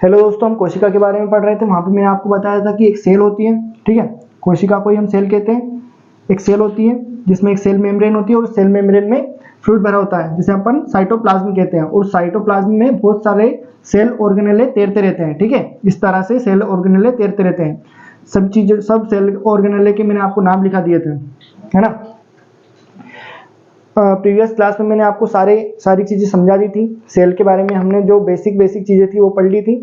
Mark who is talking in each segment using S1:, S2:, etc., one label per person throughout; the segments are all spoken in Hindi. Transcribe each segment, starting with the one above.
S1: हेलो दोस्तों, हम कोशिका के बारे में पढ़ रहे थे। वहाँ पे मैंने आपको बताया था कि एक सेल होती है, ठीक है। कोशिका को ही हम सेल कहते हैं। एक सेल होती है जिसमें एक सेल मेम्ब्रेन होती है और सेल मेम्ब्रेन में फ्लूइड भरा होता है जिसे अपन साइटोप्लाज्म कहते हैं। और साइटोप्लाज्म में बहुत सारे सेल ऑर्गेनेले तैरते रहते हैं, ठीक है। इस तरह से सेल ऑर्गेनेले तैरते रहते हैं। सब सेल ऑर्गेनेले के मैंने आपको नाम लिखा दिए थे, है ना। प्रीवियस क्लास में मैंने आपको सारी चीज़ें समझा दी थी। सेल के बारे में हमने जो बेसिक चीज़ें थी वो पढ़ ली थी।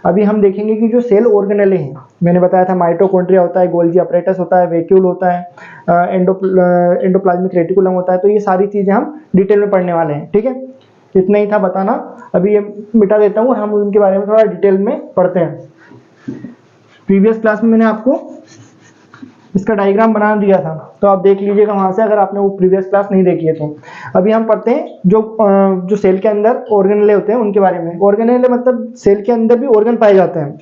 S1: अभी हम देखेंगे कि जो सेल ऑर्गेनेले हैं, मैंने बताया था माइटोकॉन्ड्रिया होता है, गोल्गी अपरेटस होता है, वैक्यूल होता है, एंडोप्लाज्मिक रेटिकुलम होता है। तो ये सारी चीज़ें हम डिटेल में पढ़ने वाले हैं, ठीक है। इतना ही था बताना। अभी ये मिटा देता हूँ और हम उनके बारे में थोड़ा डिटेल में पढ़ते हैं। प्रीवियस क्लास में मैंने आपको इसका डायग्राम बना दिया था, तो आप देख लीजिएगा वहां से, अगर आपने वो प्रीवियस क्लास नहीं देखी है तो। अभी हम पढ़ते हैं जो सेल के अंदर ऑर्गेनेले होते हैं उनके बारे में। ऑर्गेनेले मतलब सेल के अंदर भी ऑर्गन पाए जाते हैं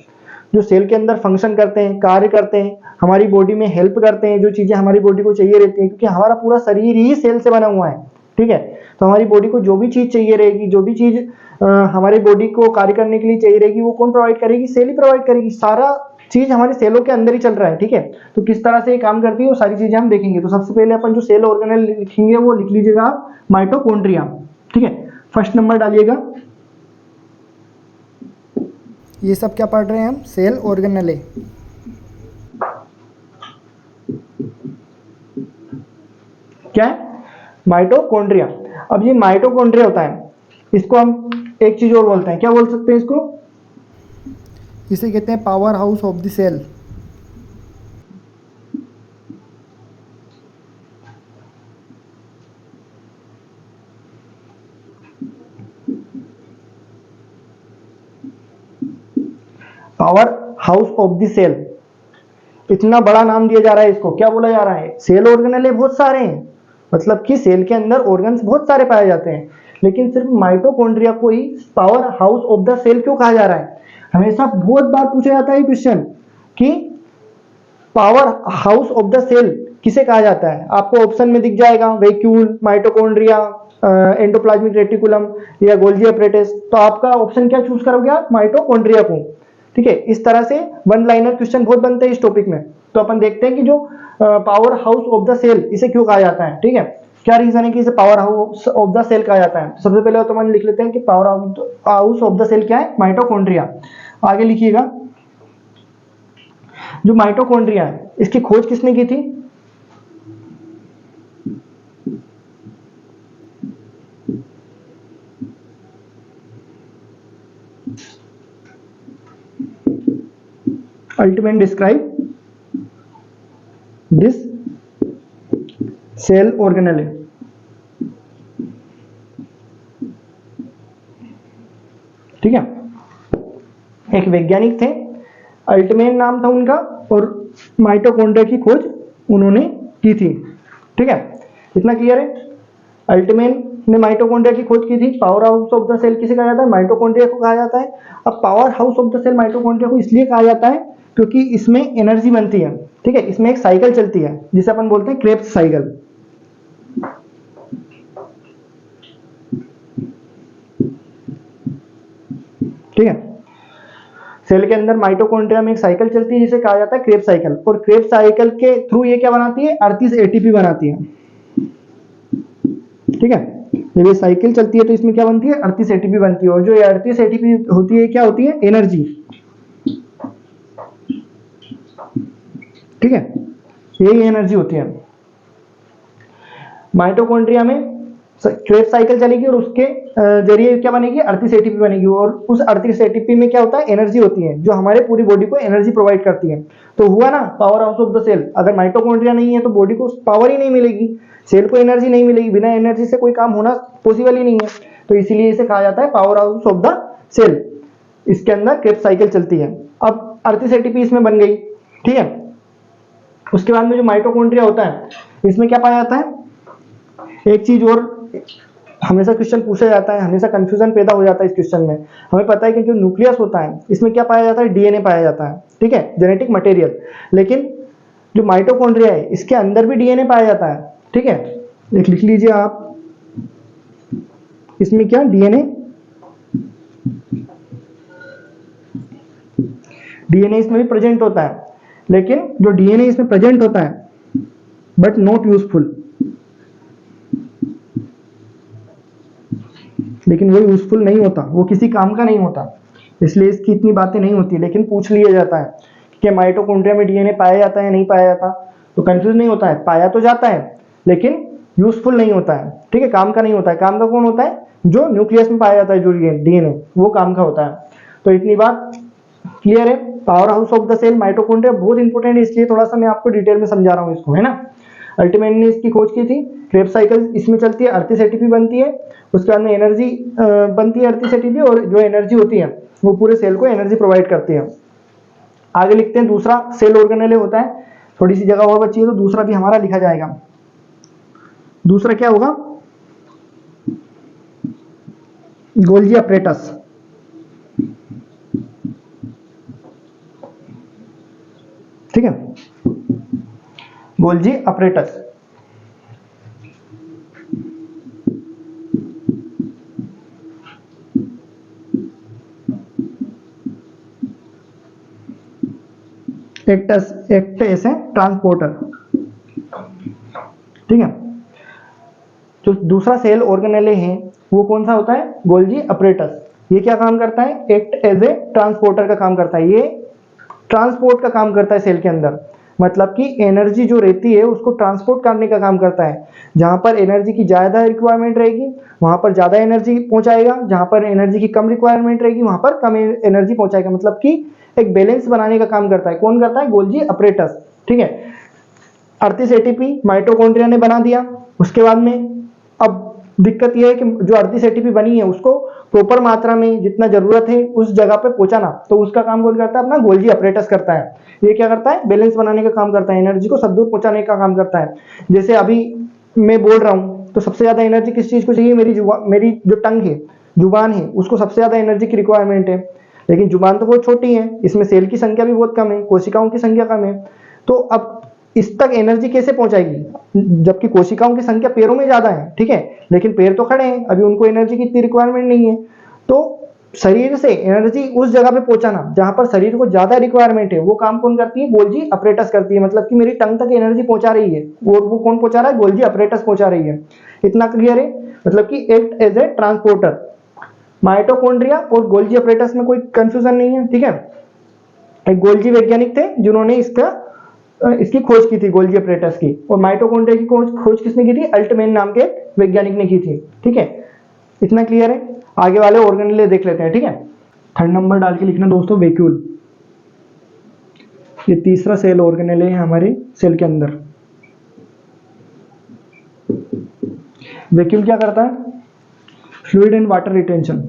S1: जो सेल के अंदर फंक्शन करते हैं, कार्य करते हैं, हमारी बॉडी में हेल्प करते हैं, जो चीजें हमारी बॉडी को चाहिए रहती हैं, क्योंकि हमारा पूरा शरीर ही सेल से बना हुआ है, ठीक है। तो हमारी बॉडी को जो भी चीज चाहिए रहेगी, जो भी चीज हमारी बॉडी को कार्य करने के लिए चाहिए रहेगी, वो कौन प्रोवाइड करेगी? सेल ही प्रोवाइड करेगी। सारा चीज हमारे सेलों के अंदर ही चल रहा है, ठीक है। तो किस तरह से ये काम करती है वो सारी चीजें हम देखेंगे। तो सबसे पहले अपन जो सेल ऑर्गेनेल लिखेंगे वो लिख लीजिएगा आप माइटोकॉन्ड्रिया, ठीक है। फर्स्ट नंबर डालिएगा। ये सब क्या पढ़ रहे हैं हम? सेल ऑर्गेनेले। क्या है? माइटोकॉन्ड्रिया। अब ये माइटोकॉन्ड्रिया होता है, इसको हम एक चीज और बोलते हैं। क्या बोल सकते हैं इसको? इसे कहते हैं power house of the cell. Power house of the cell, इतना बड़ा नाम दिया जा रहा है इसको। क्या बोला जा रहा है? सेल ऑर्गेनेले बहुत सारे हैं, मतलब कि सेल के अंदर ऑर्गन्स बहुत सारे पाए जाते हैं, लेकिन सिर्फ माइटोकॉन्ड्रिया को ही power house of the cell क्यों कहा जा रहा है? हमेशा बहुत बार पूछा जाता है क्वेश्चन कि power house of the cell किसे कहा जाता है। आपको ऑप्शन में दिख जाएगा वैक्यूल, माइटोकॉन्ड्रिया, एंडोप्लाज्मिक रेटिकुलम या गोल्गी अपरेटस। तो आपका ऑप्शन क्या चूज करोगे आप? माइटोकॉन्ड्रिया को, ठीक है। इस तरह से वन लाइनर क्वेश्चन बहुत बनते हैं इस टॉपिक में। तो अपन देखते हैं कि जो power house of the cell इसे क्यों कहा जाता है, ठीक है। क्या रीजन है कि इसे power house of the cell कहा जाता है? सबसे पहले तो अपन लिख लेते हैं कि power house of the cell क्या है? माइटोकॉन्ड्रिया। आगे लिखिएगा, जो माइटोकॉन्ड्रिया है इसकी खोज किसने की थी? Altmann describe this cell organelle. ठीक है, एक वैज्ञानिक थे, अल्टमैन नाम था उनका, और माइटोकॉन्ड्रिया की खोज उन्होंने की थी, ठीक है। इतना क्लियर है? अल्टमैन ने माइटोकॉन्ड्रिया की खोज की थी। Power house of the cell किसे कहा जाता है? माइटोकॉन्ड्रिया को कहा जाता है। अब power house of the cell mitochondria को इसलिए कहा जाता है क्योंकि इसमें एनर्जी बनती है, ठीक है। इसमें एक साइकिल चलती है जिसे अपन बोलते हैं क्रेब्स साइकिल, ठीक है। सेल के अंदर माइटोकॉन्ड्रिया में एक साइकिल चलती है जिसे कहा जाता है क्रेब्स साइकिल। और क्रेब्स साइकिल के थ्रू ये क्या बनाती है? 38 एटीपी बनाती है, ठीक है। जब ये साइकिल चलती है तो इसमें क्या बनती है? 38 एटीपी बनती है। और जो ये 38 एटीपी होती है क्या होती है? एनर्जी, ठीक है। यही एनर्जी होती है। माइटोकॉन्ड्रिया में क्रेब्स साइकिल चलेगी और उसके जरिए क्या बनेगी? 38 एटीपी बनेगी। और उस 38 एटीपी में क्या होता है? एनर्जी होती है जो हमारे पूरी बॉडी को एनर्जी प्रोवाइड करती है। तो हुआ ना power house of the cell. अगर माइटोकॉन्ड्रिया नहीं है तो बॉडी को पावर ही नहीं मिलेगी, सेल को एनर्जी नहीं मिलेगी। बिना एनर्जी से कोई काम होना पॉसिबल ही नहीं है। तो इसीलिए इसे कहा जाता है power house of the cell. इसके अंदर क्रेब्स साइकिल चलती है। अब 38 एटीपी इसमें बन गई, ठीक है। उसके बाद में जो माइटोकॉन्ड्रिया होता है इसमें क्या पाया जाता है? एक चीज और हमेशा क्वेश्चन पूछा जाता है, हमेशा कंफ्यूजन पैदा हो जाता है इस क्वेश्चन में। हमें पता है कि जो न्यूक्लियस होता है इसमें क्या पाया जाता है? डीएनए पाया जाता है, ठीक है, जेनेटिक मटेरियल। लेकिन जो माइटोकॉन्ड्रिया है इसके अंदर भी डीएनए पाया जाता है, ठीक है। एक लिख लीजिए आप, इसमें क्या? डीएनए डीएनए इसमें भी प्रेजेंट होता है, लेकिन जो डीएनए इसमें प्रेजेंट होता है बट नॉट यूजफुल, लेकिन वो यूजफुल नहीं होता, वो किसी काम का नहीं होता, इसलिए इसकी इतनी बातें नहीं होती, लेकिन पूछ लिया जाता है कि माइटोकॉन्ड्रिया में डीएनए पाया जाता है या नहीं पाया जाता, तो कंफ्यूज नहीं होता है, पाया तो जाता है लेकिन यूजफुल नहीं होता है, ठीक है, काम का नहीं होता है। काम का कौन होता है? जो न्यूक्लियस में पाया जाता है, जो डीएनए, वो काम का होता है। तो इतनी बात क्लियर है। Power house of the cell mitochondria बहुत इंपॉर्टेंट है, इसलिए थोड़ा सा मैं आपको डिटेल में समझा रहा हूँ इसको, है ना। अल्टीमेटली ने इसकी खोज की थी, क्रेब्स साइकिल इसमें चलती है, अर्थ से एटीपी बनती है, उसके बाद में एनर्जी बनती है अर्थ से एटीपी, और जो एनर्जी होती है वो पूरे सेल को एनर्जी प्रोवाइड करती है। आगे लिखते हैं, दूसरा सेल ऑर्गेनेले होता है, थोड़ी सी जगह और बची है तो दूसरा भी हमारा लिखा जाएगा। दूसरा क्या होगा? Golgi apparatus. ठीक है, Golgi apparatus. Act as a transporter. ठीक है, जो दूसरा सेल ऑर्गेनेले है वो कौन सा होता है? Golgi apparatus. ये क्या काम करता है? एक्ट एज ए ट्रांसपोर्टर का काम करता है, ये ट्रांसपोर्ट का काम करता है सेल के अंदर, मतलब कि एनर्जी जो रहती है उसको ट्रांसपोर्ट करने का काम करता है। जहां पर एनर्जी की ज्यादा रिक्वायरमेंट रहेगी वहां पर ज्यादा एनर्जी पहुंचाएगा, जहां पर एनर्जी की कम रिक्वायरमेंट रहेगी वहां पर कम एनर्जी पहुंचाएगा, मतलब कि एक बैलेंस बनाने का काम करता है। कौन करता है? Golgi apparatus. ठीक है, अर्थिस एटीपी माइटोकॉन्ड्रिया ने बना दिया, उसके बाद में अब दिक्कत यह है कि जो अर्थिस एटीपी बनी है उसको प्रॉपर मात्रा में जितना जरूरत है उस जगह पे पहुंचाना, तो उसका काम कौन करता है? अपना गोल्जी अपरेटस करता है। ये क्या करता है? बैलेंस बनाने का काम करता है, एनर्जी को सब दूर पहुंचाने का काम करता है। जैसे अभी मैं बोल रहा हूं तो सबसे ज्यादा एनर्जी किस चीज को चाहिए? मेरी जो टंग है, जुबान है, उसको सबसे ज्यादा एनर्जी की रिक्वायरमेंट है, लेकिन जुबान तो बहुत छोटी है, इसमें सेल की संख्या भी बहुत कम है, कोशिकाओं की संख्या कम है, तो अब इस तक एनर्जी कैसे पहुंचाएगी? जबकि कोशिकाओं की संख्या पैरों में ज्यादा है, ठीक है, लेकिन पैर तो खड़े हैं, अभी उनको एनर्जी की इतनी रिक्वायरमेंट नहीं है। तो शरीर से एनर्जी उस जगह पे पहुंचाना जहां पर शरीर को ज्यादा रिक्वायरमेंट है, वो काम कौन करती है? गोल्जी अपरेटस करती है। मतलब कि मेरी टंग तक एनर्जी पहुंचा रही है, वो कौन पहुंचा रहा है? गोल्जी अपरेटस पहुंचा रही है। इतना क्लियर है? मतलब कि act as a transporter. Mitochondria और गोल्जी अपरेटस में कोई कंफ्यूजन नहीं है, ठीक है। एक गोल्जी वैज्ञानिक थे जिन्होंने इसकी खोज की थी, गोल्जी अपरेटस की, और माइटोकॉन्ड्रिया की खोज किसने की थी? अल्टमैन नाम के वैज्ञानिक ने की थी। ठीक है, इतना क्लियर है? आगे वाले ऑर्गेनेले देख लेते हैं, ठीक है। 3rd नंबर डाल के लिखना दोस्तों, वैक्यूल। ये तीसरा सेल ऑर्गेनेले है हमारे सेल के अंदर। वैक्यूल क्या करता है? Fluid and water retention.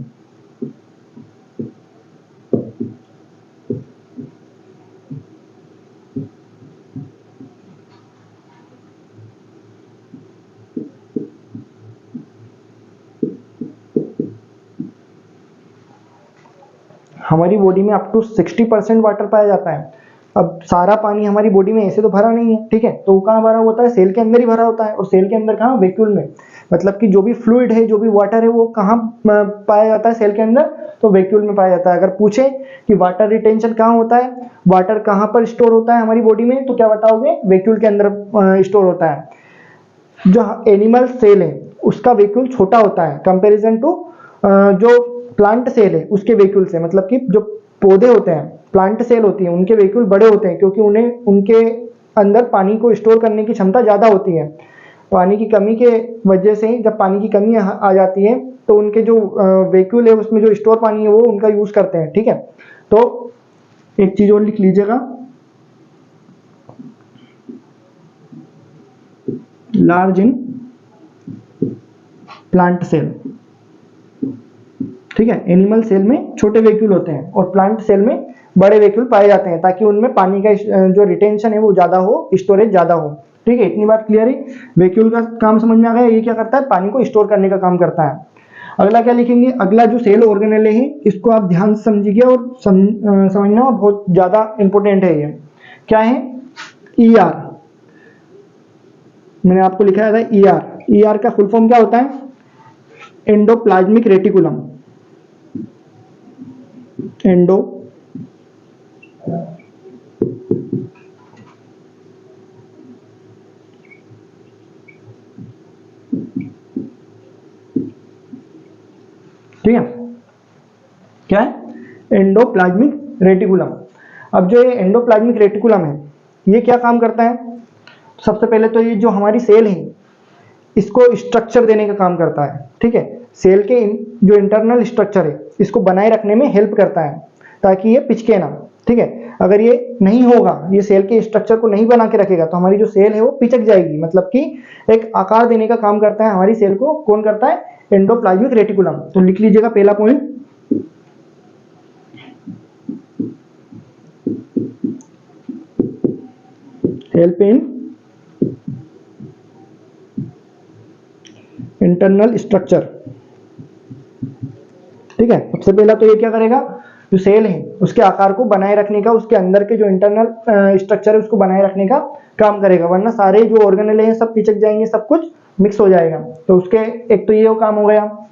S1: हमारी बॉडी में अप टू 60% वाटर पाया जाता है। अब सारा पानी हमारी बॉडी में ऐसे तो भरा नहीं है, ठीक है, तो वो कहाँ भरा होता है? सेल के अंदर ही भरा होता है, और सेल के अंदर कहाँ? वैक्यूल में। मतलब कि जो भी फ्लूइड है, जो भी वाटर है, वो कहाँ पाया जाता है? सेल के अंदर, तो वैक्यूल में पाया जाता है। अगर पूछे कि वाटर रिटेंशन कहाँ होता है, वाटर कहाँ पर स्टोर होता है हमारी बॉडी में, तो क्या बताओगे? वैक्यूल के अंदर स्टोर होता है। जो एनिमल सेल है उसका वैक्यूल छोटा होता है कंपेरिजन टू जो प्लांट सेल है उसके वैक्यूल से। मतलब कि जो पौधे होते हैं, प्लांट सेल होती है, उनके वैक्यूल बड़े होते हैं, क्योंकि उनके अंदर पानी को स्टोर करने की क्षमता ज्यादा होती है। पानी की कमी के वजह से जब पानी की कमी आ जाती है तो उनके जो वैक्यूल है उसमें जो स्टोर पानी है वो उनका यूज करते हैं, ठीक है। तो एक चीज और लिख लीजिएगा, लार्ज इन प्लांट सेल। ठीक है, एनिमल सेल में छोटे वैक्यूल होते हैं और प्लांट सेल में बड़े वैक्यूल पाए जाते हैं, ताकि उनमें पानी का जो रिटेंशन है वो ज्यादा हो, स्टोरेज ज्यादा हो। ठीक है, इतनी बात क्लियर है? वैक्यूल का काम समझ में आ गया? ये क्या करता है? पानी को स्टोर करने का काम करता है। अगला क्या लिखेंगे? अगला जो सेल ऑर्गेनेले है इसको आप ध्यान से समझिए और समझना, और बहुत ज्यादा इंपॉर्टेंट है ये। क्या है? ER। मैंने आपको लिखा था ER। ER का फुल फॉर्म क्या होता है? Endoplasmic reticulum. एंडोप्लाज्मिक ठीक है, क्या है, एंडोप्लाज्मिक रेटिकुलम। अब जो ये एंडोप्लाज्मिक रेटिकुलम है ये क्या काम करता है, सबसे पहले तो ये जो हमारी सेल है इसको स्ट्रक्चर देने का काम करता है। ठीक है, सेल के जो इंटरनल स्ट्रक्चर है इसको बनाए रखने में हेल्प करता है ताकि ये पिचके ना। ठीक है, अगर ये नहीं होगा, ये सेल के स्ट्रक्चर को नहीं बना के रखेगा तो हमारी जो सेल है वो पिचक जाएगी, मतलब कि एक आकार देने का काम करता है हमारी सेल को। कौन करता है, एंडोप्लाज्मिक रेटिकुलम। तो लिख लीजिएगा पहला point, help in internal structure. ठीक है, सबसे पहला तो ये क्या करेगा, जो सेल है उसके आकार को बनाए रखने का, उसके अंदर के जो इंटरनल स्ट्रक्चर है उसको बनाए रखने का काम करेगा, वरना सारे जो ऑर्गेनेल हैं सब पिचक जाएंगे, सब कुछ मिक्स हो जाएगा। तो उसके एक तो ये काम हो गया।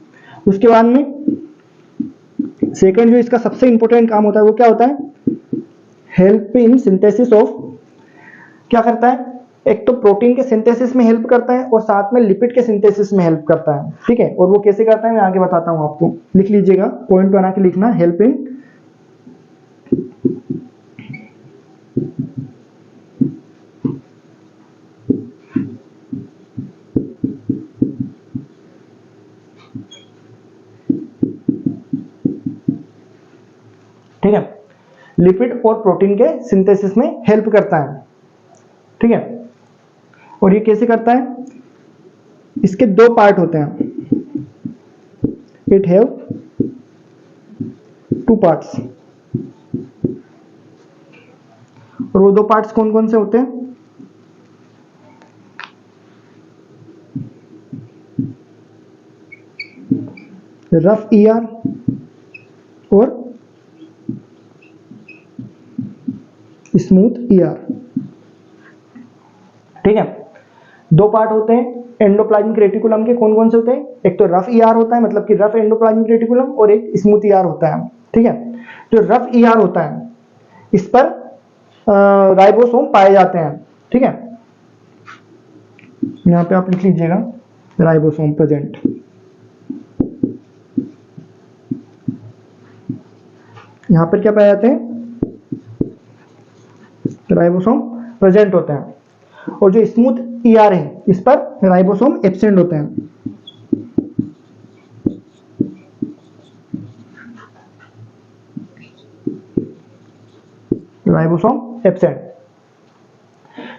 S1: उसके बाद में सेकेंड जो इसका सबसे इंपॉर्टेंट काम होता है वो क्या होता है, हेल्प इन सिंथेसिस ऑफ। क्या करता है, एक तो प्रोटीन के सिंथेसिस में हेल्प करता है और साथ में लिपिड के सिंथेसिस में हेल्प करता है। ठीक है, और वो कैसे करता है मैं आगे बताता हूं आपको, लिख लीजिएगा, पॉइंट बना के लिखना, हेल्प इन ठीक है, लिपिड और प्रोटीन के सिंथेसिस में हेल्प करता है। ठीक है, और ये कैसे करता है, इसके दो पार्ट होते हैं, इट हैव टू पार्ट्स। और वो दो पार्ट्स कौन कौन से होते हैं, रफ ईआर और स्मूथ ईआर। ठीक है, दो पार्ट होते हैं एंडोप्लाज्मिक रेटिकुलम के। कौन कौन से होते हैं, एक तो रफ ईआर होता है, मतलब कि रफ एंडोप्लाज्मिक रेटिकुलम, और एक स्मूथ ईआर होता है। ठीक है, जो रफ ईआर होता है इस पर राइबोसोम पाए जाते हैं। ठीक है, यहां पे आप लिख लीजिएगा राइबोसोम प्रेजेंट। यहां पर क्या पाए जाते हैं, राइबोसोम प्रेजेंट होते हैं। और जो स्मूथ ईआर है इस पर राइबोसोम एब्सेंट होते हैं। Ribosome absent.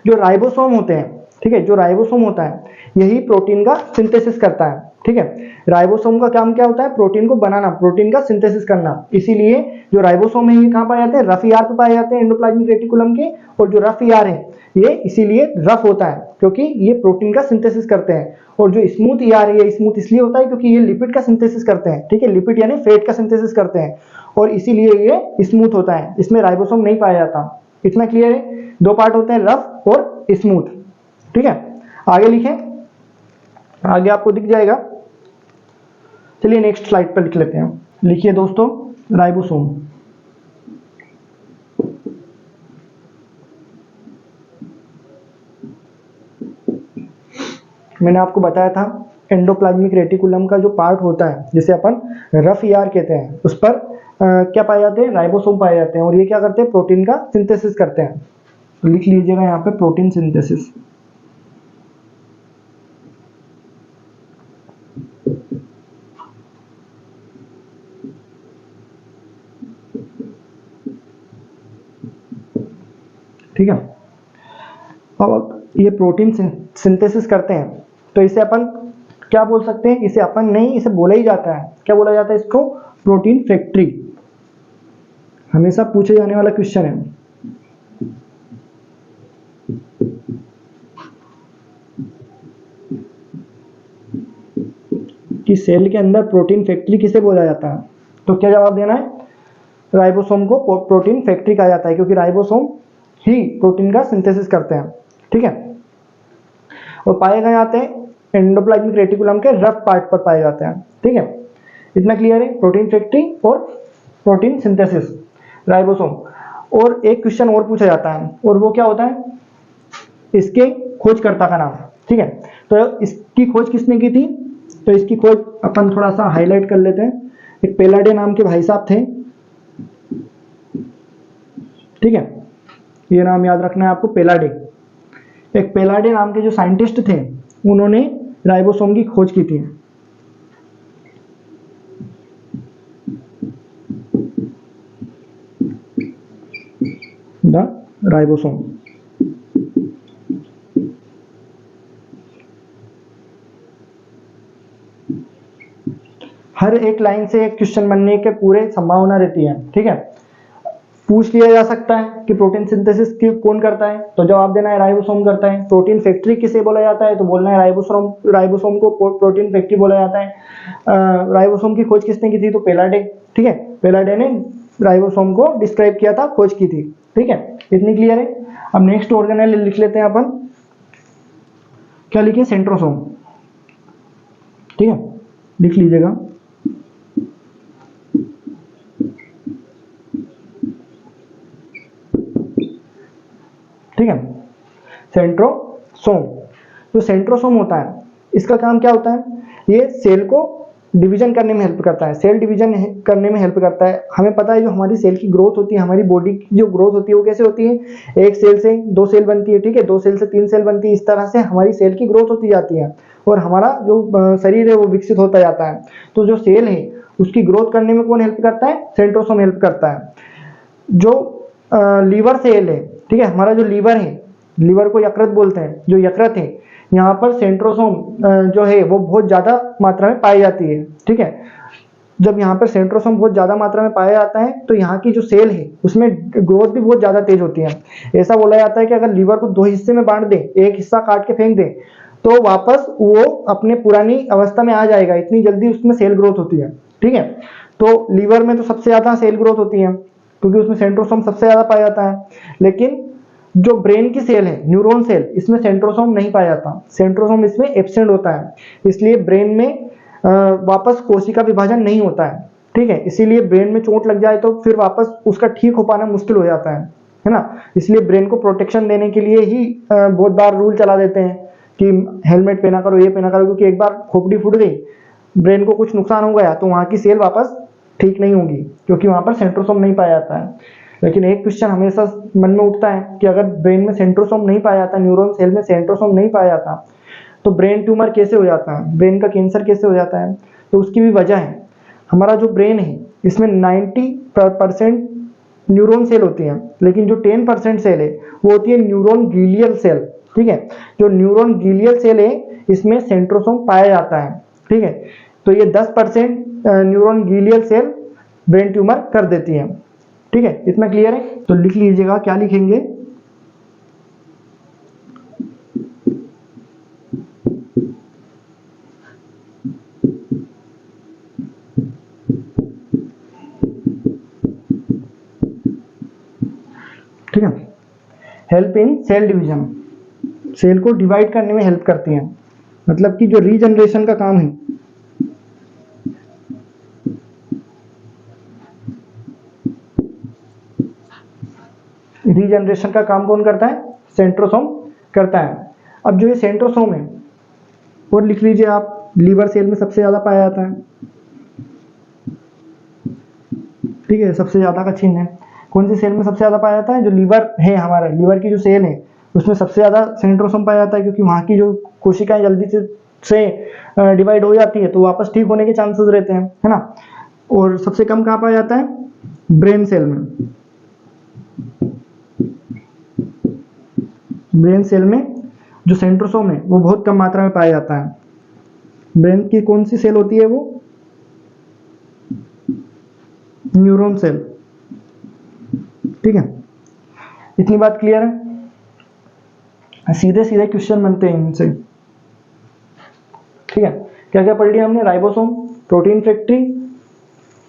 S1: जो राइबोसोम होते हैं, ठीक है, जो राइबोसोम होता है यही प्रोटीन का सिंथेसिस करता है। ठीक है, राइबोसोम का काम क्या होता है, प्रोटीन को बनाना, प्रोटीन का सिंथेसिस करना। इसीलिए जो राइबोसोम है ये कहां पाए जाते हैं, रफ ईआर पे पाए जाते हैं एंडोप्लाज्मिक रेटिकुलम के। और जो रफ ईआर है ये इसीलिए रफ होता है क्योंकि ये प्रोटीन का सिंथेसिस करते हैं। और जो स्मूथ ईआर है ये स्मूथ इसलिए होता है क्योंकि ये लिपिड का सिंथेसिस करते हैं। ठीक है, लिपिड यानी फैट का सिंथेसिस करते हैं और इसीलिए ये स्मूथ होता है, इसमें राइबोसोम नहीं पाया जाता। इतना क्लियर है, दो पार्ट होते हैं, रफ और स्मूथ। ठीक है, आगे लिखें, आगे आपको दिख जाएगा। चलिए नेक्स्ट स्लाइड पर लिख लेते हैं। लिखिए दोस्तों, राइबोसोम। मैंने आपको बताया था एंडोप्लाज्मिक रेटिकुलम का जो पार्ट होता है जिसे अपन रफ ईआर कहते हैं, उस पर क्या पाए जाते हैं, राइबोसोम पाए जाते हैं। और ये क्या करते हैं, प्रोटीन का सिंथेसिस करते हैं। तो लिख लीजिएगा यहाँ पे प्रोटीन सिंथेसिस। ठीक है, अब ये प्रोटीन सिंथेसिस करते हैं तो इसे अपन क्या बोल सकते हैं, इसे अपन नहीं, इसे बोला ही जाता है, क्या बोला जाता है इसको, प्रोटीन फैक्ट्री। हमेशा पूछे जाने वाला क्वेश्चन है। कि सेल के अंदर प्रोटीन फैक्ट्री किसे बोला जाता है, तो क्या जवाब देना है, राइबोसोम को प्रोटीन फैक्ट्री कहा जाता है क्योंकि राइबोसोम ही प्रोटीन का सिंथेसिस करते हैं। ठीक है, और पाए गए जाते हैं एंडोप्लाज्मिक रेटिकुलम के रफ पार्ट पर पाए जाते हैं। ठीक है, इतना क्लियर है, प्रोटीन फैक्ट्री और प्रोटीन सिंथेसिस, राइबोसोम। और एक क्वेश्चन और पूछा जाता है और वो क्या होता है, इसके खोजकर्ता का नाम। ठीक है, तो इसकी खोज किसने की थी, तो इसकी खोज अपन थोड़ा सा हाईलाइट कर लेते हैं। एक पेलाडे नाम के भाई साहब थे, ठीक है, ये नाम याद रखना है आपको, पेलाडे। एक पेलाडे नाम के जो साइंटिस्ट थे, उन्होंने राइबोसोम की खोज की थी। The ribosome. हर एक लाइन से एक क्वेश्चन बनने के पूरे संभावना रहती है, ठीक है। पूछ लिया जा सकता है कि प्रोटीन सिंथेसिस कौन करता है, तो जवाब देना है राइबोसोम करता है। प्रोटीन फैक्ट्री किसे बोला जाता है, तो बोलना है राइबोसोम को प्रोटीन फैक्ट्री बोला जाता है। राइबोसोम की खोज किसने की थी, तो पेलाडे, ठीक है, पेलाडे ने राइबोसोम को डिस्क्राइब किया था, खोज की थी, ठीक है। इतनी क्लियर है। अब नेक्स्ट ऑर्गेनेल लिख लेते हैं अपन, क्या लिखे, सेंट्रोसोम, ठीक है, लिख लीजिएगा। ठीक है, सेंट्रोसोम। जो सेंट्रोसोम होता है, इसका काम क्या होता है, ये सेल को डिवीजन करने में हेल्प करता है, सेल डिवीजन करने में हेल्प करता है। हमें पता है जो हमारी सेल की ग्रोथ होती है, हमारी बॉडी की जो ग्रोथ होती है वो कैसे होती है, एक सेल से दो सेल बनती है, ठीक है, दो सेल से तीन सेल बनती है, इस तरह से हमारी सेल की ग्रोथ होती जाती है और हमारा जो शरीर है वो विकसित होता जाता है। तो जो सेल है उसकी ग्रोथ करने में कौन हेल्प करता है, सेंट्रोसोम हेल्प करता है। जो लीवर सेल है, ठीक है, हमारा जो लीवर है, लीवर को यकृत बोलते हैं, जो यकृत है यहाँ पर सेंट्रोसोम जो है वो बहुत ज्यादा मात्रा में पाई जाती है, ठीक है। जब यहाँ पर सेंट्रोसोम बहुत ज्यादा मात्रा में पाया जाता है तो यहाँ की जो सेल है उसमें ग्रोथ भी बहुत ज्यादा तेज होती है। ऐसा बोला जाता है कि अगर लीवर को दो हिस्से में बांट दे, एक हिस्सा काट के फेंक दे, तो वापस वो अपने पुरानी अवस्था में आ जाएगा, इतनी जल्दी उसमें सेल ग्रोथ होती है, ठीक है। तो लीवर में तो सबसे ज्यादा सेल ग्रोथ होती है क्योंकि उसमें सेंट्रोसोम सबसे ज्यादा पाया जाता है। लेकिन जो ब्रेन की सेल है, न्यूरॉन सेल, इसमें सेंट्रोसोम नहीं पाया जाता, सेंट्रोसोम इसमें एब्सेंट होता है, इसलिए ब्रेन में वापस कोशिका विभाजन नहीं होता है, ठीक है। इसीलिए ब्रेन में चोट लग जाए तो फिर वापस उसका ठीक हो पाना मुश्किल हो जाता है ना। इसलिए ब्रेन को प्रोटेक्शन देने के लिए ही बहुत बार रूल चला देते हैं कि हेलमेट पहना करो, ये पहना करो, क्योंकि एक बार खोपड़ी फूट गई, ब्रेन को कुछ नुकसान हो गया तो वहां की सेल वापस ठीक नहीं होगी क्योंकि वहां पर सेंट्रोसोम नहीं पाया जाता है। लेकिन एक क्वेश्चन हमेशा मन में उठता है कि अगर ब्रेन में सेंट्रोसोम नहीं पाया जाता, न्यूरॉन सेल में सेंट्रोसोम नहीं पाया जाता, तो ब्रेन ट्यूमर कैसे हो जाता है, ब्रेन का कैंसर कैसे हो जाता है। तो उसकी भी वजह है, हमारा जो ब्रेन है इसमें 90% न्यूरॉन सेल होती है, लेकिन जो 10% सेल है वो होती है न्यूरॉन ग्लियल सेल, ठीक है। जो न्यूरॉन ग्लियल सेल है इसमें सेंट्रोसोम पाया जाता है, ठीक है। तो ये 10% neuron glial cell brain tumour कर देती है, ठीक है। इतना क्लियर है। तो लिख लीजिएगा, क्या लिखेंगे, ठीक है, help in cell division, cell को डिवाइड करने में हेल्प करती है, मतलब कि जो रीजनरेशन का काम है, रीजनरेशन का काम कौन करता है, सेंट्रोसोम करता है। अब जो ये सेंट्रोसोम है, और लिख लीजिए आप, लीवर सेल में सबसे ज्यादा पाया जाता है, ठीक है, सबसे ज्यादा का चिन्ह है। कौन सी सेल में सबसे ज्यादा पाया जाता है, जो लीवर है, हमारा लीवर की जो सेल है उसमें सबसे ज्यादा सेंट्रोसोम पाया जाता है, क्योंकि वहां की जो कोशिकाएं जल्दी से डिवाइड हो जाती है तो वापस ठीक होने के चांसेस रहते हैं, है ना। और सबसे कम कहाँ पाया जाता है, ब्रेन सेल में, ब्रेन सेल में जो सेंट्रोसोम है वो बहुत कम मात्रा में पाया जाता है। ब्रेन की कौन सी सेल होती है, वो न्यूरॉन सेल, ठीक है। इतनी बात क्लियर है। सीधे सीधे क्वेश्चन बनते हैं इनसे, ठीक है। क्या क्या पढ़ लिया हमने, राइबोसोम, प्रोटीन फैक्ट्री,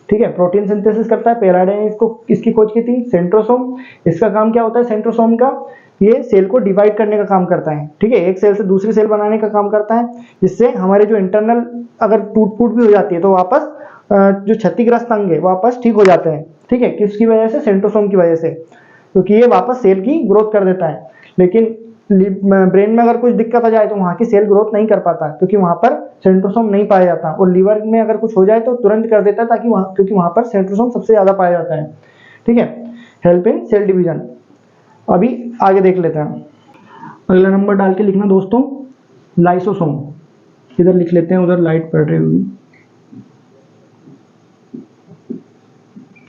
S1: ठीक है, प्रोटीन सिंथेसिस करता है, पेलाडे ने इसकी खोज की थी। सेंट्रोसोम, इसका काम क्या होता है, सेंट्रोसोम का, ये सेल को डिवाइड करने का काम करता है, ठीक है, एक सेल से दूसरी सेल बनाने का काम करता है, जिससे हमारे जो इंटरनल अगर टूट फूट भी हो जाती है तो वापस जो क्षतिग्रस्त अंग है वापस ठीक हो जाते हैं, ठीक है। किसकी वजह से, सेंट्रोसोम की वजह से, क्योंकि ये वापस सेल की ग्रोथ कर देता है। लेकिन ब्रेन में अगर कुछ दिक्कत आ जाए तो वहाँ की सेल ग्रोथ नहीं कर पाता, क्योंकि वहाँ पर सेंट्रोसोम नहीं पाया जाता। और लीवर में अगर कुछ हो जाए तो तुरंत कर देता है, ताकि वहाँ, क्योंकि वहाँ पर सेंट्रोसोम सबसे ज़्यादा पाया जाता है। ठीक है, हेल्प इन सेल डिवीजन। अभी आगे देख लेते हैं। अगला नंबर डाल के लिखना दोस्तों, लाइसोसोम। इधर लिख लेते हैं, उधर लाइट पड़ रही होगी।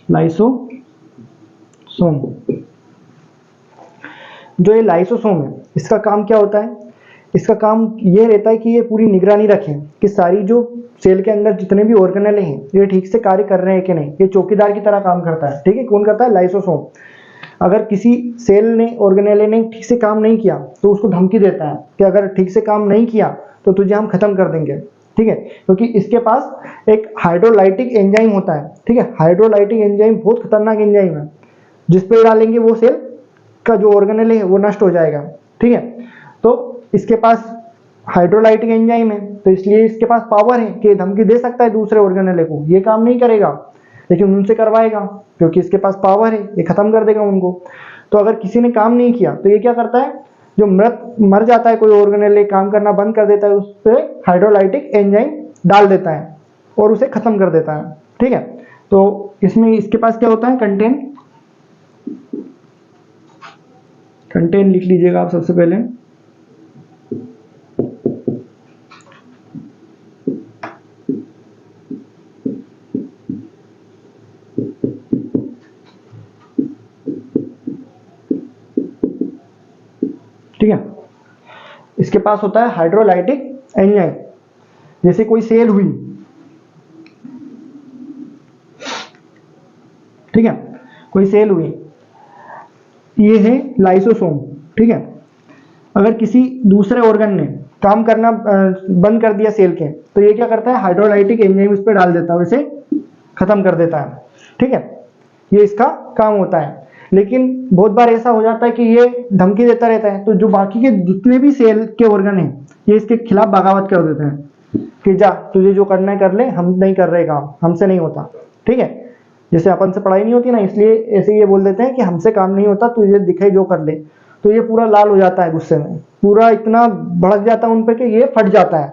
S1: लाइसोसोम, जो ये लाइसोसोम है, इसका काम क्या होता है? इसका काम ये रहता है कि ये पूरी निगरानी रखें कि सारी जो सेल के अंदर जितने भी ऑर्गेनेल हैं ये ठीक से कार्य कर रहे हैं कि नहीं। ये चौकीदार की तरह काम करता है। ठीक है, कौन करता है? लाइसोसोम। अगर किसी सेल ने, ऑर्गेनेल ने ठीक से काम नहीं किया तो उसको धमकी देता है कि अगर ठीक से काम नहीं किया तो तुझे हम खत्म कर देंगे। ठीक है, क्योंकि इसके पास एक हाइड्रोलाइटिक एंजाइम होता है। ठीक है, हाइड्रोलाइटिक एंजाइम बहुत खतरनाक एंजाइम है, जिस पे डालेंगे वो सेल का जो ऑर्गेनेल है वो नष्ट हो जाएगा। ठीक है, तो इसके पास हाइड्रोलाइटिक एंजाइम है, तो इसलिए इसके पास पावर है कि धमकी दे सकता है दूसरे ऑर्गेनेल को। ये काम नहीं करेगा लेकिन उनसे करवाएगा, क्योंकि इसके पास पावर है, ये खत्म कर देगा उनको। तो अगर किसी ने काम नहीं किया तो ये क्या करता है, जो मर जाता है कोई ऑर्गेनेल, काम करना बंद कर देता है, उस पर हाइड्रोलाइटिक एंजाइम डाल देता है और उसे खत्म कर देता है। ठीक है, तो इसमें इसके पास क्या होता है? कंटेन लिख लीजिएगा आप सबसे पहले। ठीक है, इसके पास होता है हाइड्रोलाइटिक एंजाइम। जैसे कोई सेल हुई, ठीक है, कोई सेल हुई, ये है लाइसोसोम। ठीक है, अगर किसी दूसरे ऑर्गन ने काम करना बंद कर दिया सेल के, तो ये क्या करता है? हाइड्रोलाइटिक एंजाइम इस पे डाल देता है और इसे खत्म कर देता है। ठीक है, ये इसका काम होता है। लेकिन बहुत बार ऐसा हो जाता है कि ये धमकी देता रहता है, तो जो बाकी के जितने भी सेल के ऑर्गन हैं ये इसके खिलाफ बगावत कर देते हैं कि जा, तुझे जो करना है कर ले, हम नहीं कर रहे काम, हमसे नहीं होता। ठीक है, जैसे अपन से पढ़ाई नहीं होती ना, इसलिए ऐसे ये बोल देते हैं कि हमसे काम नहीं होता, तुझे दिखे जो कर ले। तो ये पूरा लाल हो जाता है गुस्से में, पूरा इतना भड़क जाता है उन पर कि ये फट जाता है।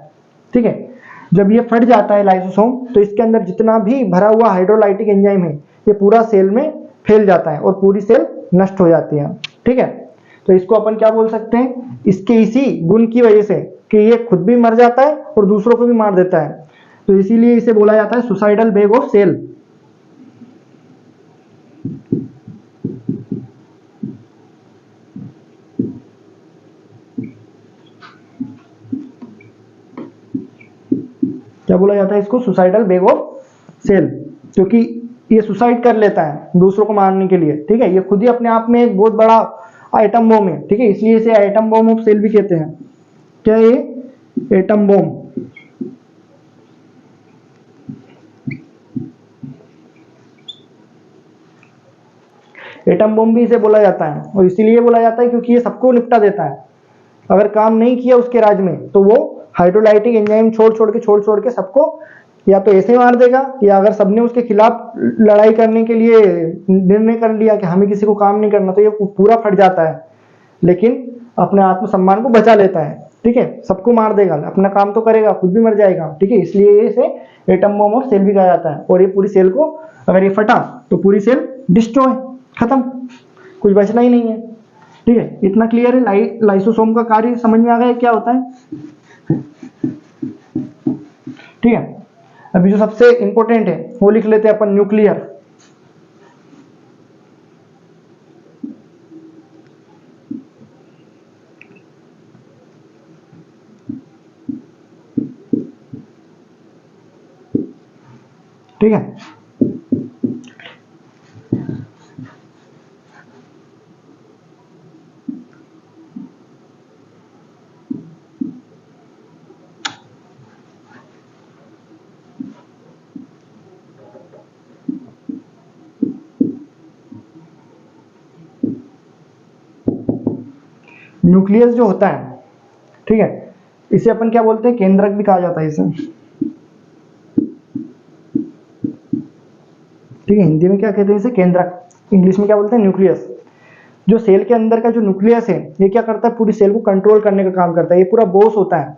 S1: ठीक है, जब ये फट जाता है लाइसोसोम, तो इसके अंदर जितना भी भरा हुआ हाइड्रोलाइटिक एंजाइम है ये पूरा सेल में फैल जाता है और पूरी सेल नष्ट हो जाती है। ठीक है, तो इसको अपन क्या बोल सकते हैं? इसके इसी गुण की वजह से कि ये खुद भी मर जाता है और दूसरों को भी मार देता है, तो इसीलिए इसे बोला जाता है सुसाइडल बैग ऑफ सेल। क्या बोला जाता है इसको? सुसाइडल बैग ऑफ सेल, क्योंकि ये सुसाइड कर लेता है दूसरों को मारने के लिए। ठीक है, ये खुद ही अपने आप में एक बहुत बड़ा आइटम बॉम्ब है। ठीक है, इसलिए इसे आइटम बॉम्ब ऑफ सेल भी कहते हैं। क्या ये? Atom bomb. एटम बॉम्ब भी इसे बोला जाता है, और इसीलिए बोला जाता है क्योंकि ये सबको निपटा देता है। अगर काम नहीं किया उसके राज में तो वो हाइड्रोलाइटिक एंजाइम छोड़ के सबको या तो ऐसे मार देगा, या अगर सबने उसके खिलाफ लड़ाई करने के लिए निर्णय कर लिया कि हमें किसी को काम नहीं करना, तो ये पूरा फट जाता है, लेकिन अपने आत्मसम्मान को बचा लेता है। ठीक है, सबको मार देगा, अपना काम तो करेगा, खुद भी मर जाएगा। ठीक है, इसलिए इसे एटम बॉम्ब ऑफ सेल भी कहा जाता है। और ये पूरी सेल को अगर ये फटा तो पूरी सेल डिस्ट्रॉय, खत्म, कुछ बचना ही नहीं है। ठीक है, इतना क्लियर है? लाइसोसोम का कार्य समझ में आ गया क्या होता है? ठीक है, अभी जो सबसे इंपॉर्टेंट है वो लिख लेते हैं अपन, न्यूक्लियर। ठीक है, न्यूक्लियस जो होता है, ठीक है, इसे अपन क्या बोलते हैं? केंद्रक भी कहा जाता है इसे। ठीक है, हिंदी में क्या कहते हैं इसे? केंद्रक। इंग्लिश में क्या बोलते हैं? न्यूक्लियस। जो सेल के अंदर का जो न्यूक्लियस है ये क्या करता है, पूरी सेल को कंट्रोल करने का काम करता है। ये पूरा बॉस होता है,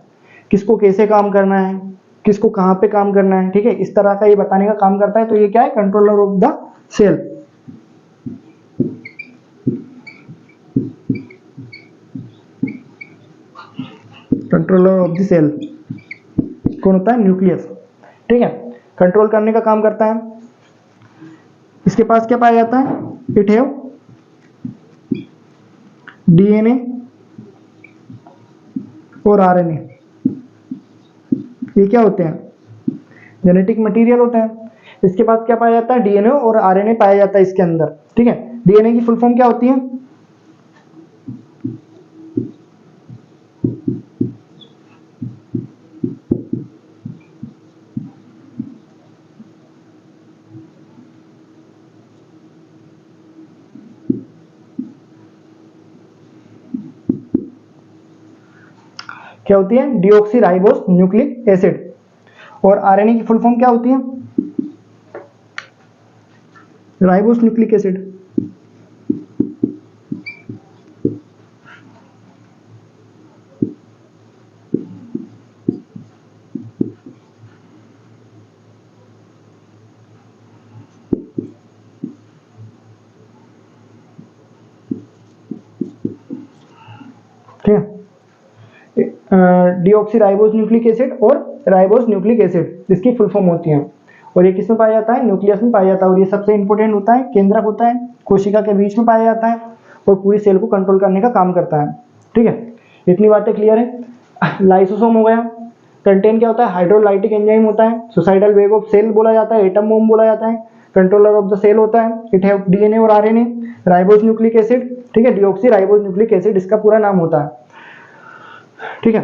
S1: किसको कैसे काम करना है, किसको कहाँ पे काम करना है, ठीक है, इस तरह का ये बताने का काम करता है। तो ये क्या है, controller of the cell. Controller of the cell कौन होता है, न्यूक्लियस, ठीक है, कंट्रोल करने का काम करता है। इसके पास क्या पाया जाता है, इट हैव डीएनए और आरएनए, ये क्या होते हैं, जेनेटिक मटेरियल होता है। इसके बाद क्या पाया जाता है, डीएनए और आरएनए पाया जाता है इसके अंदर, ठीक है। डीएनए की फुल फॉर्म क्या होती है, क्या होती है, डीऑक्सी राइबोस न्यूक्लिक एसिड। और आरएनए की फुल फॉर्म क्या होती है, राइबोस न्यूक्लिक एसिड। ठीक है, डीऑक्सी राइबोस न्यूक्लिक एसिड और राइबोस न्यूक्लिक एसिड इसकी फुल फॉर्म होती है। और ये किस में पाया जाता है, न्यूक्लियस में पाया जाता है। और ये सबसे इंपॉर्टेंट होता है, केंद्रक होता है, कोशिका के बीच में पाया जाता है और पूरी सेल को कंट्रोल करने का काम करता है। ठीक है, इतनी बातें क्लियर है। लाइसोसोम हो गया, कंटेन क्या होता है, हाइड्रोलाइटिक एंजाइम होता है, सुसाइडल वेग ऑफ सेल बोला जाता है, एटम बॉम्ब बोला जाता है, कंट्रोलर ऑफ द सेल होता है, इट हैव डीएनए और आरएनए, राइबोस न्यूक्लिक एसिड, ठीक है, डीऑक्सी राइबोस न्यूक्लिक एसिड इसका पूरा नाम होता है। ठीक है,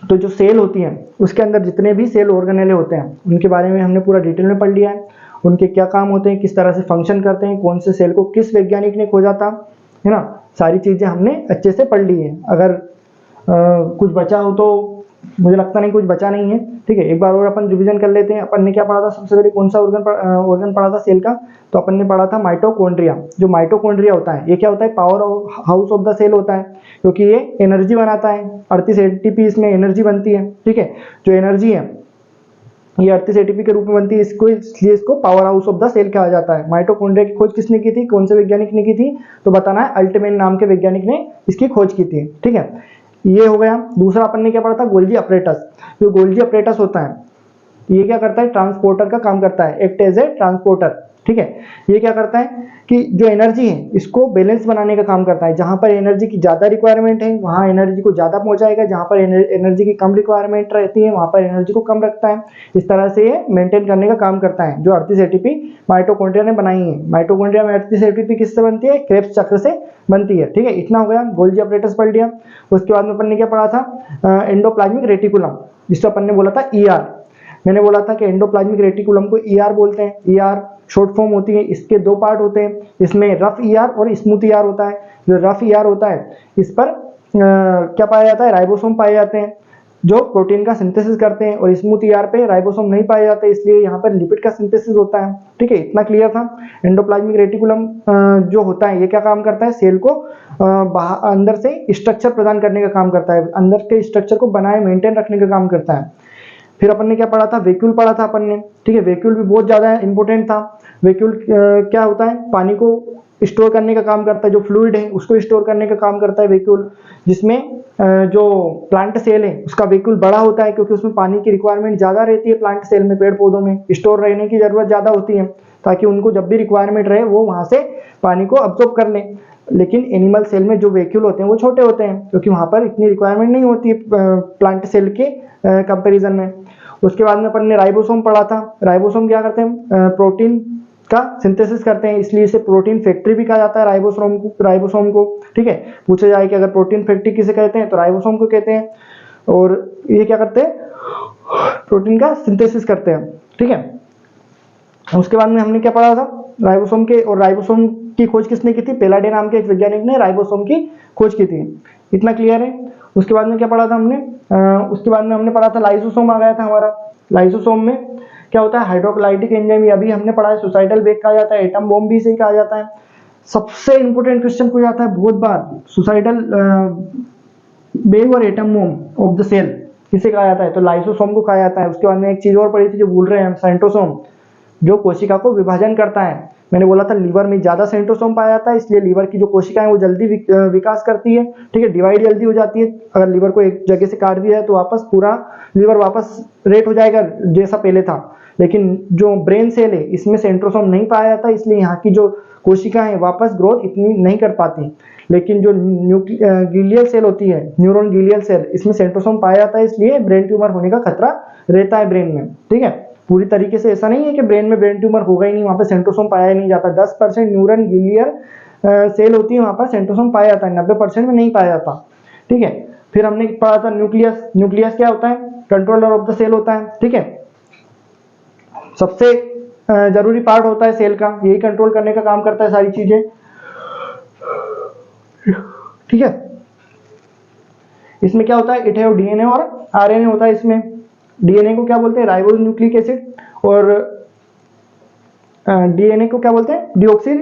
S1: तो जो सेल होती है उसके अंदर जितने भी सेल ऑर्गेनेले होते हैं उनके बारे में हमने पूरा डिटेल में पढ़ लिया है, उनके क्या काम होते हैं, किस तरह से फंक्शन करते हैं, कौन से सेल को किस वैज्ञानिक ने खोजा था, है ना, सारी चीजें हमने अच्छे से पढ़ ली है। अगर कुछ बचा हो तो मुझे लगता नहीं कुछ बचा नहीं है। ठीक है, एक बार और अपन रिवीजन कर लेते हैं। अपन ने क्या पढ़ा था, सबसे पहले कौन सा ऑर्गन पढ़ा था सेल का, तो अपन ने पढ़ा था माइटोकॉन्ड्रिया। जो माइटोकॉन्ड्रिया होता है ये क्या होता है, power house of the cell होता है, क्योंकि ये एनर्जी बनाता है, 38 एटीपी इसमें एनर्जी बनती है। ठीक है, जो एनर्जी है ये 38 एटीपी के रूप में बनती है, इसको इसलिए इसको power house of the cell कहा जाता है। माइटोकॉन्ड्रिया की खोज किसने की थी, कौन से वैज्ञानिक ने की थी, तो बताना है, अल्टमेन नाम के वैज्ञानिक ने इसकी खोज की थी। ठीक है, ये हो गया। दूसरा अपन ने क्या पढ़ा था, गोल्जी अपरेटस। जो गोल्जी अपरेटस होता है ये क्या करता है, ट्रांसपोर्टर का काम करता है, एक्ट एज ए ट्रांसपोर्टर। ठीक है, ये क्या करता है कि जो एनर्जी है इसको बैलेंस बनाने का काम करता है। जहां पर एनर्जी की ज्यादा रिक्वायरमेंट है वहां एनर्जी को ज्यादा पहुंचाएगा, जहां पर एनर्जी की कम रिक्वायरमेंट रहती है वहां पर एनर्जी को कम रखता है। इस तरह से ये मेंटेन करने का काम करता है। जो 38 एटीपी माइटोकॉन्ड्रिया ने बनाई है, माइटोकॉन्ड्रिया में 38 एटीपी किससे बनती है, क्रेब्स चक्र से बनती है। ठीक है, इतना हो गया, गोल्जी अपरेटस पढ़ लिया। उसके बाद में अपन ने क्या पढ़ा था, एंडोप्लाज्मिक रेटिकुलम, जिसको अपन ने बोला था ईआर। मैंने बोला था कि एंडोप्लाज्मिक रेटिकुलम को ईआर बोलते हैं। ईआर शॉर्ट फॉर्म होती है, इसके दो पार्ट होते हैं, इसमें रफ ईआर और स्मूथ ईआर होता है। जो रफ ईआर होता है इस पर क्या पाया जाता है, राइबोसोम पाए जाते हैं जो प्रोटीन का सिंथेसिस करते हैं, और स्मूथ ईआर पे राइबोसोम नहीं पाए जाते, इसलिए यहाँ पर लिपिड का सिंथेसिस होता है। ठीक है, इतना क्लियर था। एंडोप्लाज्मिक रेटिकुलम जो होता है ये क्या काम करता है, सेल को अंदर से स्ट्रक्चर प्रदान करने का काम करता है, अंदर के स्ट्रक्चर को बनाए मेंटेन रखने का काम करता है। फिर अपन ने क्या पढ़ा था, वैक्यूल पढ़ा था अपन ने। ठीक है, वैक्यूल भी बहुत ज्यादा इंपॉर्टेंट था। वैक्यूल क्या होता है, पानी को स्टोर करने का काम करता है, जो फ्लूइड है उसको स्टोर करने का काम करता है वैक्यूल। जिसमें जो प्लांट सेल है उसका वैक्यूल बड़ा होता है, क्योंकि उसमें पानी की रिक्वायरमेंट ज्यादा रहती है। प्लांट सेल में, पेड़ पौधों में स्टोर रहने की जरूरत ज्यादा होती है, ताकि उनको जब भी रिक्वायरमेंट रहे वो वहां से पानी को अब्सॉर्ब कर लें। लेकिन एनिमल सेल में जो वैक्यूल होते हैं वो छोटे होते हैं, क्योंकि वहां पर इतनी रिक्वायरमेंट नहीं होती है प्लांट सेल के कंपेरिजन में। उसके बाद में अपन ने राइबोसोम पढ़ा था। राइबोसोम क्या करते हैं, प्रोटीन का सिंथेसिस करते हैं, इसलिए इसे प्रोटीन फैक्ट्री भी कहा जाता है राइबोसोम को। ठीक है, पूछा जाए कि अगर प्रोटीन फैक्ट्री किसे कहते हैं तो राइबोसोम को कहते हैं। और ये क्या करते हैं, प्रोटीन का सिंथेसिस करते हैं। ठीक है, उसके बाद में हमने क्या पढ़ा था, राइबोसोम के, और राइबोसोम की खोज किसने की थी, पेलाडे नाम के एक वैज्ञानिक ने राइबोसोम की खोज की थी। इतना क्लियर है। उसके बाद में क्या पढ़ा था हमने, उसके बाद में हमने पढ़ा था लाइसोसोम आ गया था हमारा। लाइसोसोम में क्या होता है, हाइड्रोलाइटिक एंजाइम, ये अभी हमने पढ़ा है, सुसाइडल वेग कहा जाता है, एटम बॉम्ब भी से ही कहा जाता है। सबसे इंपॉर्टेंट क्वेश्चन पूछा जाता है बहुत बार, सुसाइडल वेव और atom bomb of the cell किसे कहा जाता है? तो लाइसोसोम को कहा जाता है। उसके बाद में एक चीज और पढ़ी थी जो भूल रहे हैं हम, सेंट्रोसोम, जो कोशिका को विभाजन करता है। मैंने बोला था लीवर में ज्यादा सेंट्रोसोम पाया जाता है, इसलिए लीवर की जो कोशिकाएं वो जल्दी विकास करती है, ठीक है, डिवाइड जल्दी हो जाती है। अगर लीवर को एक जगह से काट दिया है तो वापस पूरा लीवर वापस रेट हो जाएगा जैसा पहले था। लेकिन जो ब्रेन सेल है इसमें सेंट्रोसोम नहीं पाया जाता, इसलिए यहाँ की जो कोशिकाएं वापस ग्रोथ इतनी नहीं कर पाती। लेकिन जो ग्लियल सेल होती है, न्यूरॉन ग्लियल सेल, इसमें सेंट्रोसोम पाया जाता है, इसलिए ब्रेन ट्यूमर होने का खतरा रहता है ब्रेन में, ठीक है। पूरी तरीके से ऐसा नहीं है कि ब्रेन में ब्रेन ट्यूमर होगा ही नहीं, वहां पे सेंट्रोसोम पाया ही नहीं जाता। 10% न्यूरॉन ग्लियल सेल होती है, वहां पर सेंट्रोसोम पाया जाता है, 90% में नहीं पाया जाता, ठीक है। फिर हमने पढ़ा था न्यूक्लियस। न्यूक्लियस क्या होता है? कंट्रोलर ऑफ द सेल होता है, ठीक है। सबसे जरूरी पार्ट होता है सेल का, यही कंट्रोल करने का काम करता है सारी चीजें, ठीक है। इसमें क्या होता है? इट डीएनए और आरएनए होता है इसमें। डीएनए को क्या बोलते हैं? राइबोज न्यूक्लिक एसिड, और डीएनए को क्या बोलते हैं? डिऑक्सी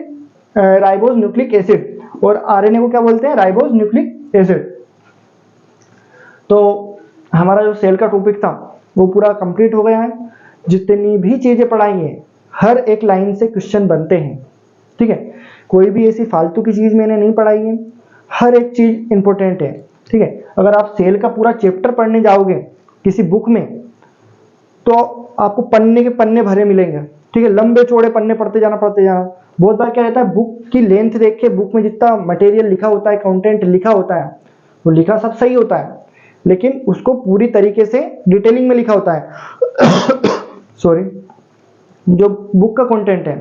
S1: राइबोज न्यूक्लिक एसिड, और आरएनए को क्या बोलते हैं? Ribose nucleic acid. तो हमारा जो सेल का टॉपिक था वो पूरा कंप्लीट हो गया है। जितनी भी चीजें पढ़ाई है हर एक लाइन से क्वेश्चन बनते हैं, ठीक है। कोई भी ऐसी फालतू की चीज मैंने नहीं पढ़ाई है, हर एक चीज इंपॉर्टेंट है, ठीक है। अगर आप सेल का पूरा चैप्टर पढ़ने जाओगे किसी बुक में तो आपको पन्ने के पन्ने भरे मिलेंगे, ठीक है, लंबे चौड़े पन्ने पढ़ते जाना। बहुत बार क्या रहता है, बुक की लेंथ देख के बुक में जितना मटेरियल लिखा होता है, कंटेंट लिखा होता है, वो लिखा सब सही होता है, लेकिन उसको पूरी तरीके से डिटेलिंग में लिखा होता है सॉरी, जो बुक का कंटेंट है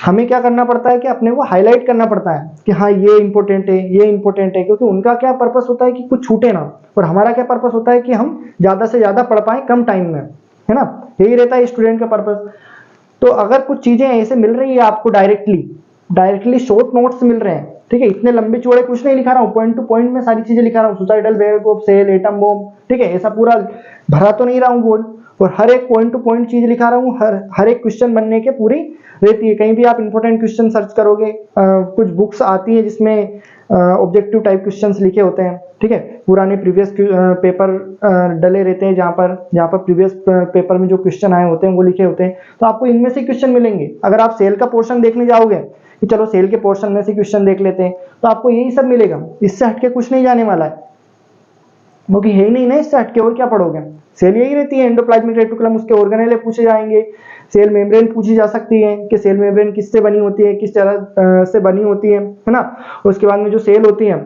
S1: हमें क्या करना पड़ता है कि अपने को हाईलाइट करना पड़ता है कि हाँ ये इंपॉर्टेंट है, ये इंपॉर्टेंट है, क्योंकि उनका क्या पर्पस होता है कि कुछ छूटे ना, और हमारा क्या पर्पस होता है कि हम ज्यादा से ज्यादा पढ़ पाए कम टाइम में, है ना। यही रहता है स्टूडेंट का पर्पस। तो अगर कुछ चीजें ऐसे मिल रही है आपको डायरेक्टली शॉर्ट नोट्स मिल रहे हैं, ठीक है, इतने लंबे चौड़े कुछ नहीं लिखा रहा हूँ, पॉइंट टू पॉइंट में सारी चीजें लिखा रहा हूँ, suicidal wave of cell, atom bomb, ठीक है, ऐसा पूरा भरा तो नहीं रहा हूँ बोर्ड, और हर एक पॉइंट टू पॉइंट चीज लिखा रहा हूँ, हर एक क्वेश्चन बनने के पूरी रहती है। कहीं भी आप इंपॉर्टेंट क्वेश्चन सर्च करोगे, कुछ बुक्स आती है जिसमें ऑब्जेक्टिव टाइप क्वेश्चंस लिखे होते हैं, ठीक है, पुराने प्रीवियस पेपर डले रहते हैं, जहाँ पर प्रीवियस पेपर में जो क्वेश्चन आए होते हैं वो लिखे होते हैं, तो आपको इनमें से क्वेश्चन मिलेंगे। अगर आप सेल का पोर्शन देखने जाओगे कि चलो सेल के पोर्शन में से क्वेश्चन देख लेते हैं, तो आपको यही सब मिलेगा, इससे हटके कुछ नहीं जाने वाला है, क्योंकि है ही नहीं ना इससे हटके, और क्या पढ़ोगे। सेल यही रहती है, एंडोप्लाज्मिक रेटिकुलम, उसके ऑर्गेनेले पूछे जाएंगे, सेल मेम्ब्रेन पूछी जा सकती है कि सेल मेम्ब्रेन किससे बनी होती है, किस तरह से बनी होती है ना। उसके बाद में जो सेल होती है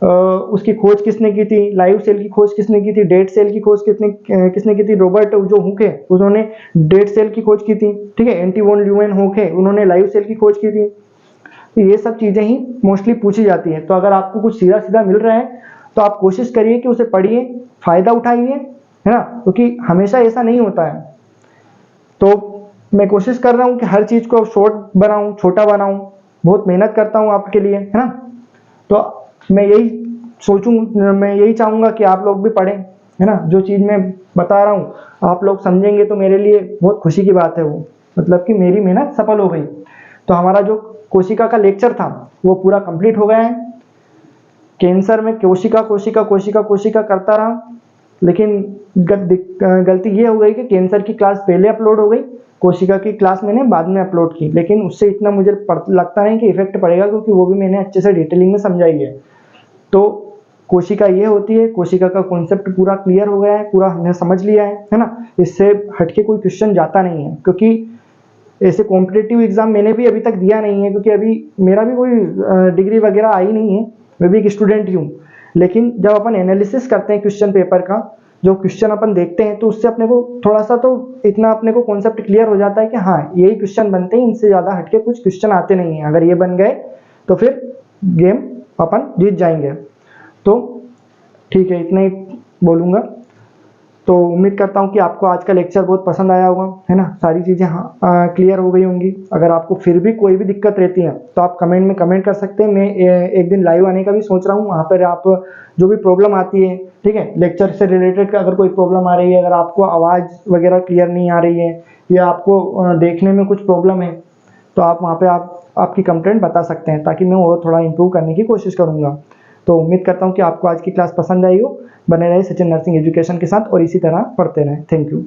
S1: उसकी खोज किसने की थी, लाइव सेल की खोज किसने की थी, डेड सेल की खोज किसने की थी, रॉबर्ट जो हुक है उन्होंने डेड सेल की खोज की थी, ठीक है, एंटी वॉन ल्यूमेन हुक है उन्होंने लाइव सेल की खोज की थी। तो ये सब चीजें ही मोस्टली पूछी जाती है। तो अगर आपको कुछ सीधा सीधा मिल रहा है तो आप कोशिश करिए कि उसे पढ़िए, फायदा उठाइए, है ना, क्योंकि हमेशा ऐसा नहीं होता है। तो मैं कोशिश कर रहा हूँ कि हर चीज को शॉर्ट बनाऊं, छोटा बनाऊं, बहुत मेहनत करता हूँ आपके लिए, है ना। तो मैं यही चाहूंगा कि आप लोग भी पढ़ें, है ना। जो चीज मैं बता रहा हूँ आप लोग समझेंगे तो मेरे लिए बहुत खुशी की बात है, वो मतलब कि मेरी मेहनत सफल हो गई। तो हमारा जो कोशिका का लेक्चर था वो पूरा कंप्लीट हो गया है। कैंसर में कोशिका करता रहा, लेकिन गलती ये हो गई कि कैंसर की क्लास पहले अपलोड हो गई, कोशिका की क्लास मैंने बाद में अपलोड की, लेकिन उससे इतना मुझे लगता नहीं कि इफेक्ट पड़ेगा, क्योंकि वो भी मैंने अच्छे से डिटेलिंग में समझाई है। तो कोशिका ये होती है, कोशिका का कॉन्सेप्ट पूरा क्लियर हो गया है, पूरा हमने समझ लिया है ना। इससे हटके कोई क्वेश्चन जाता नहीं है, क्योंकि ऐसे कॉम्पिटेटिव एग्जाम मैंने भी अभी तक दिया नहीं है, क्योंकि अभी मेरा भी कोई डिग्री वगैरह आई नहीं है, मैं भी एक स्टूडेंट ही हूँ। लेकिन जब अपन एनालिसिस करते हैं क्वेश्चन पेपर का, जो क्वेश्चन अपन देखते हैं, तो उससे अपने को थोड़ा सा तो इतना अपने को कॉन्सेप्ट क्लियर हो जाता है कि हाँ यही क्वेश्चन बनते हैं, इनसे ज्यादा हटके कुछ क्वेश्चन आते नहीं है। अगर ये बन गए तो फिर गेम अपन जीत जाएंगे। तो ठीक है, इतना ही बोलूंगा। तो उम्मीद करता हूँ कि आपको आज का लेक्चर बहुत पसंद आया होगा, है ना, सारी चीज़ें क्लियर हो गई होंगी। अगर आपको फिर भी कोई भी दिक्कत रहती है तो आप कमेंट में कमेंट कर सकते हैं। मैं एक दिन लाइव आने का भी सोच रहा हूँ, वहाँ पर आप जो भी प्रॉब्लम आती है, ठीक है, लेक्चर से रिलेटेड अगर कोई प्रॉब्लम आ रही है, अगर आपको आवाज़ वगैरह क्लियर नहीं आ रही है या आपको देखने में कुछ प्रॉब्लम है, तो आप वहाँ पर आप आपकी कंप्लेंट बता सकते हैं, ताकि मैं और थोड़ा इंप्रूव करने की कोशिश करूँगा। तो उम्मीद करता हूँ कि आपको आज की क्लास पसंद आई हो। बने रहे सचिन नर्सिंग एजुकेशन के साथ और इसी तरह पढ़ते रहें। Thank you.